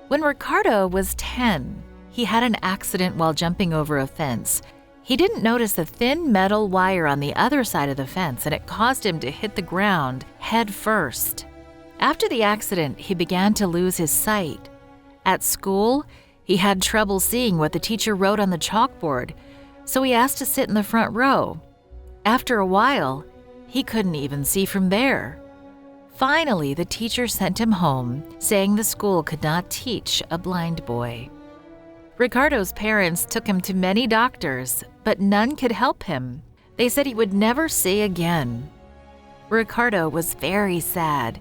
When Ricardo was 10, he had an accident while jumping over a fence. He didn't notice a thin metal wire on the other side of the fence, and it caused him to hit the ground head first. After the accident, he began to lose his sight. At school, he had trouble seeing what the teacher wrote on the chalkboard, so he asked to sit in the front row. After a while, he couldn't even see from there. Finally, the teacher sent him home, saying the school could not teach a blind boy. Ricardo's parents took him to many doctors, but none could help him. They said he would never see again. Ricardo was very sad.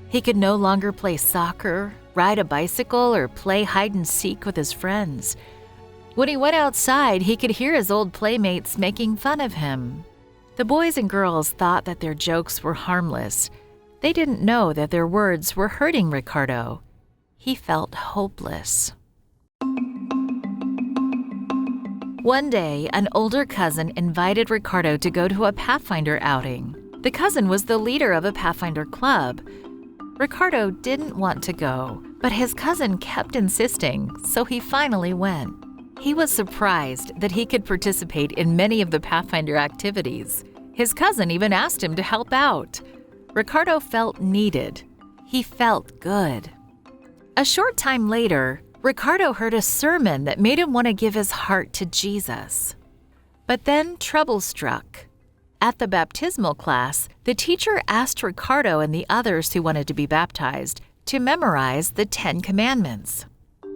He could no longer play soccer, ride a bicycle, or play hide and seek with his friends. When he went outside, he could hear his old playmates making fun of him. The boys and girls thought that their jokes were harmless. They didn't know that their words were hurting Ricardo. He felt hopeless. One day, an older cousin invited Ricardo to go to a Pathfinder outing. The cousin was the leader of a Pathfinder club. Ricardo didn't want to go, but his cousin kept insisting, so he finally went. He was surprised that he could participate in many of the Pathfinder activities. His cousin even asked him to help out. Ricardo felt needed. He felt good. A short time later, Ricardo heard a sermon that made him want to give his heart to Jesus. But then trouble struck. At the baptismal class, the teacher asked Ricardo and the others who wanted to be baptized to memorize the 10 Commandments.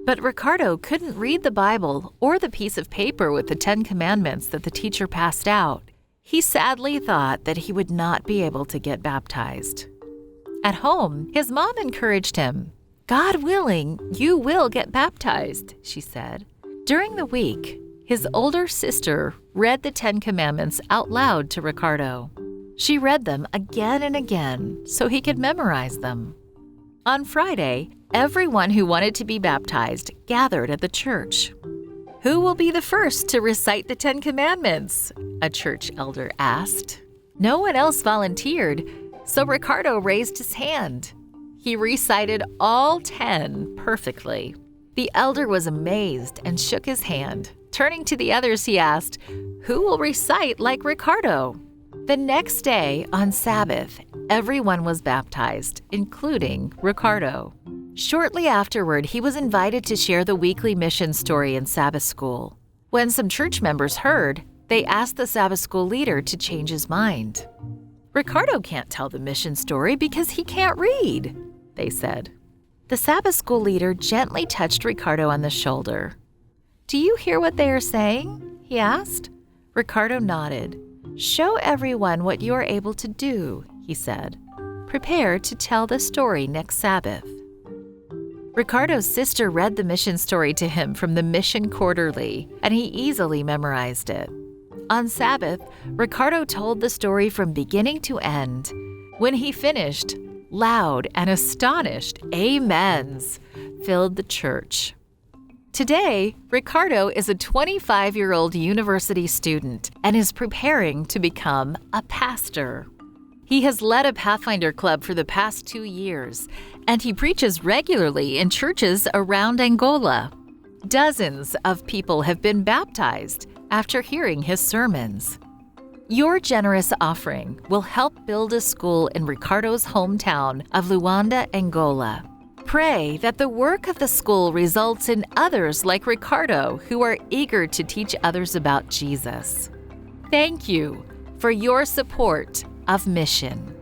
But Ricardo couldn't read the Bible or the piece of paper with the 10 Commandments that the teacher passed out. He sadly thought that he would not be able to get baptized. At home, his mom encouraged him. "God willing, you will get baptized," she said. During the week, his older sister read the 10 Commandments out loud to Ricardo. She read them again and again so he could memorize them. On Friday, everyone who wanted to be baptized gathered at the church. "Who will be the first to recite the 10 Commandments?" a church elder asked. No one else volunteered, so Ricardo raised his hand. He recited all 10 perfectly. The elder was amazed and shook his hand. Turning to the others, he asked, "Who will recite like Ricardo?" The next day, on Sabbath, everyone was baptized, including Ricardo. Shortly afterward, he was invited to share the weekly mission story in Sabbath school. When some church members heard, they asked the Sabbath school leader to change his mind. "Ricardo can't tell the mission story because he can't read," they said. The Sabbath school leader gently touched Ricardo on the shoulder. "Do you hear what they are saying?" he asked. Ricardo nodded. "Show everyone what you are able to do," he said. "Prepare to tell the story next Sabbath." Ricardo's sister read the mission story to him from the Mission Quarterly, and he easily memorized it. On Sabbath, Ricardo told the story from beginning to end. When he finished, loud and astonished amens filled the church. Today, Ricardo is a 25-year-old university student and is preparing to become a pastor. He has led a Pathfinder club for the past 2 years, and he preaches regularly in churches around Angola. Dozens of people have been baptized after hearing his sermons. Your generous offering will help build a school in Ricardo's hometown of Luanda, Angola. Pray that the work of the school results in others like Ricardo who are eager to teach others about Jesus. Thank you for your support of mission.